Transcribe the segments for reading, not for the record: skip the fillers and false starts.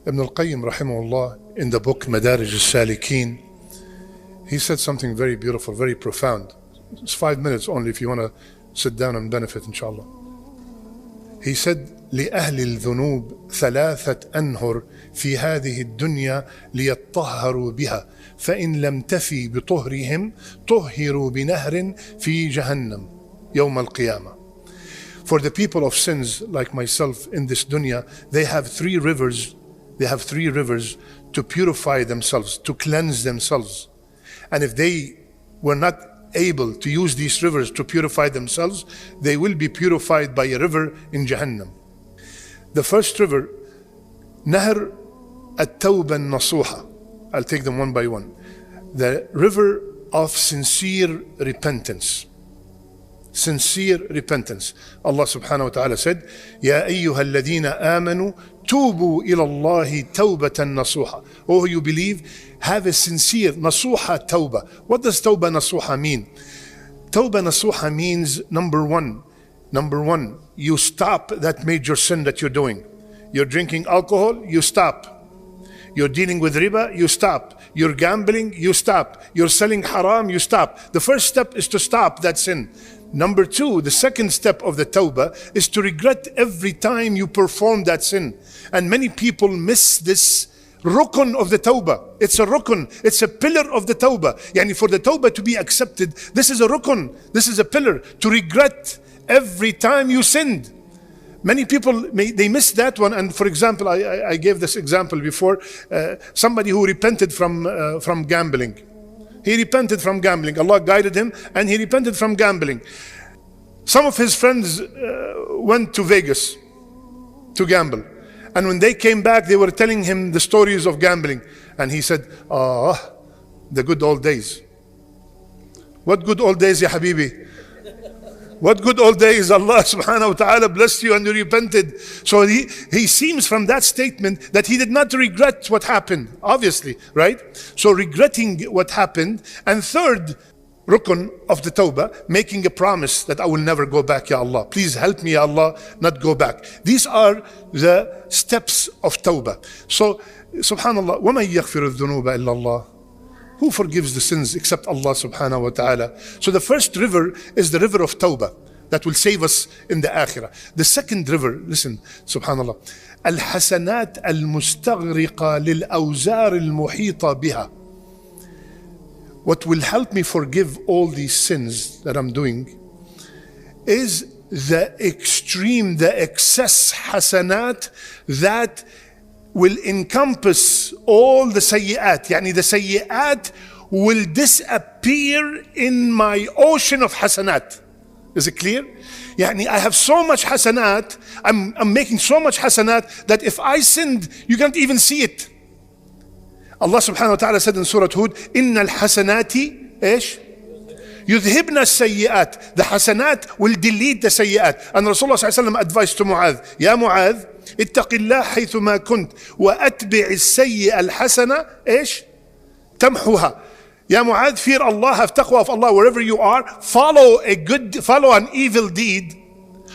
Ibn al-Qayyim rahimahullah, in the book Madarij al-Salikin, he said something very beautiful, very profound. It's 5 minutes only if you want to sit down and benefit, inshallah. He said, لأهل الذنوب ثلاثة أنهر في هذه الدنيا ليطهروا بها فإن لم تفي بطهرهم طهروا بنهر في جهنم يوم القيامة. For the people of sins like myself in this dunya, they have three rivers to purify themselves, to cleanse themselves. And if they were not able to use these rivers to purify themselves, they will be purified by a river in Jahannam. The first river, Nahr at-Tawba an-Nasuha. I'll take them one by one. The river of sincere repentance. Sincere repentance. Allah subhanahu wa ta'ala said, Ya ayyuha alladhina amanu tubu ila Allahi tawbatan nasuha. Oh, you believe, have a sincere nasuha tawbah. What does tawbah nasuha mean? Tawbah nasuha means number one, you stop that major sin that you're doing. You're drinking alcohol, you stop. You're dealing with riba, you stop. You're gambling, you stop. You're selling haram, you stop. The first step is to stop that sin. Number two, the second step of the tawbah is to regret every time you perform that sin. And many people miss this rukun of the tawbah. It's a rukun, it's a pillar of the tawbah. Yani for the tawbah to be accepted, this is a rukun, this is a pillar, to regret every time you sinned. Many people, they miss that one. And for example, I gave this example before, somebody who repented from gambling. He repented from gambling. Allah guided him and he repented from gambling. Some of his friends went to Vegas to gamble. And when they came back, they were telling him the stories of gambling. And he said, the good old days. What good old days, ya Habibi? What good old days. Allah subhanahu wa ta'ala blessed you and you repented. So he seems from that statement that he did not regret what happened, obviously, right? So regretting what happened. And third rukun of the tawbah, making a promise that I will never go back, Ya Allah. Please help me, Ya Allah, not go back. These are the steps of tawbah. So subhanallah, وَمَنْ يَغْفِرُ الذُّنُوبَ إِلَّا اللَّهِ. Who forgives the sins except Allah subhanahu wa ta'ala? So the first river is the river of tawbah that will save us in the akhirah. The second river, listen, subhanallah, al-hasanat al-mustaghriqa lil-awzar al-muhita biha. What will help me forgive all these sins that I'm doing is the excess hasanat that will encompass all the sayyi'at. Yani the sayyi'at will disappear in my ocean of hasanat. Is it clear? Yani I have so much hasanat, I'm making so much hasanat that if I sinned, you can't even see it. Allah subhanahu wa ta'ala said in Surah Hud, Inna al-hasanati, ish? Yudhibna sayyi'at. The hasanat will delete the sayyi'at. And Rasulullah sallallahu alayhi wa sallam advised to Mu'adh, Ya Mu'adh, اتق الله حيثما كنت وأتبع السيئة الحسنة إيش تمحوها. يا معاذ, fear Allah, have taqwa of Allah wherever you are. Follow an evil deed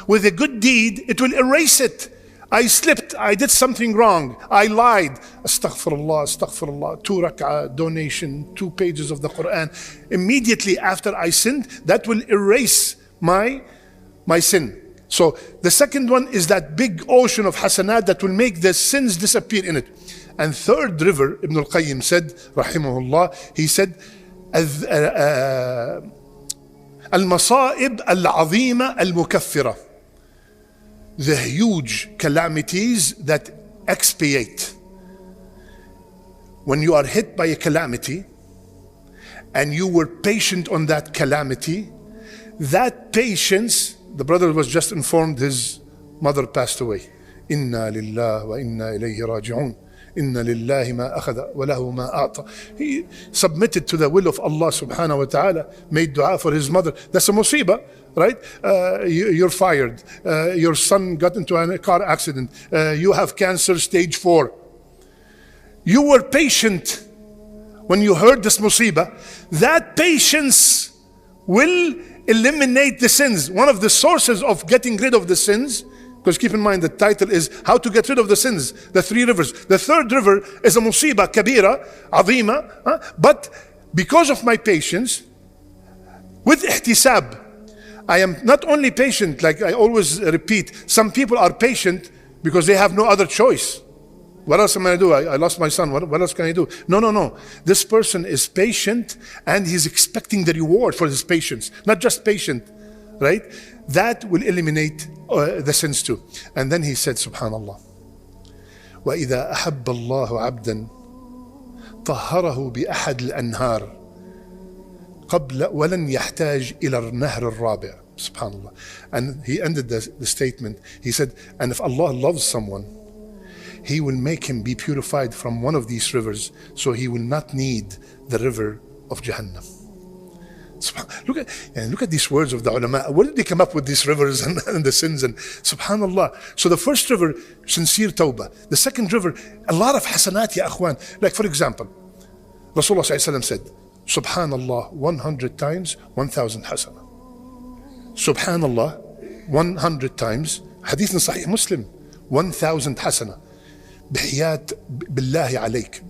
with a good deed, it will erase it. I slipped, I did something wrong, I lied. Astaghfirullah, 2 rak'ah donation, 2 pages of the Quran. Immediately after I sinned, that will erase my sin. So the second one is that big ocean of hasanat that will make the sins disappear in it. And third river, Ibn al-Qayyim said, rahimahullah, he said, al-masa'ib al-azima al-mukaffira. The huge calamities that expiate. When you are hit by a calamity and you were patient on that calamity, that patience, the brother was just informed his mother passed away. Inna lillahi wa inna ilayhi raji'un. Inna lillahi ma akhadha wa lahu ma a'ta. He submitted to the will of Allah subhanahu wa ta'ala, made dua for his mother. That's a musibah, right? You're fired. Your son got into a car accident. You have cancer stage 4. You were patient when you heard this musibah. That patience will eliminate the sins. One of the sources of getting rid of the sins Because keep in mind, the title is How to Get Rid of the Sins, the 3 rivers. The 3rd river is a musiba kabira, azima, but because of my patience, with ihtisab, I am not only patient, like I always repeat, some people are patient because they have no other choice. What else am I going to do? I lost my son. What else can I do? No. This person is patient and he's expecting the reward for his patience. Not just patient, right? That will eliminate the sins too. And then he said, Subhanallah, وَإِذَا أَحَبَّ اللَّهُ عَبْدًا طَهَّرَهُ بِأَحَدِ الْأَنْهَارِ قبل ولن يحتاج إلى النهر الرابع. Subhanallah. And he ended the statement. He said, and if Allah loves someone, He will make him be purified from one of these rivers, so he will not need the river of Jahannam. Look at these words of the ulama. Where did they come up with these rivers and the sins? And subhanallah. So the first river, sincere tawbah. The second river, a lot of hasanat, ya akhwan. Like for example, Rasulullah said, Subhanallah 100 times, 1,000 hasana. Subhanallah 100 times, hadith in Sahih Muslim, 1,000 hasana. Bihiyat billahi alayk.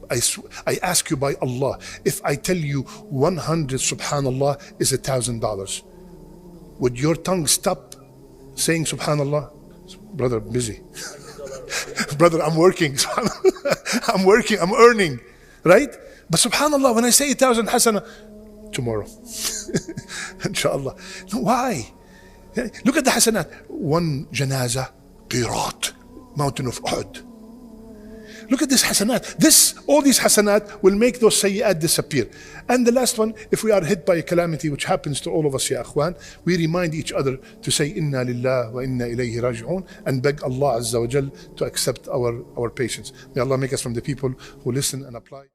I ask you by Allah, if I tell you 100 subhanallah is $1,000, would your tongue stop saying subhanallah? Brother, I'm busy. Brother, I'm working. I'm earning. Right? But subhanallah, when I say 1,000 hasana, tomorrow. Inshallah. No, why? Look at the hasanat. One janaza, qirat, mountain of Uhud. Look at this hasanat. All these hasanat will make those sayyi'at disappear. And the last one, if we are hit by a calamity, which happens to all of us, ya akhwan, we remind each other to say, Inna lillah wa inna ilayhi raji'un, and beg Allah Azza wa Jal to accept our patience. May Allah make us from the people who listen and apply.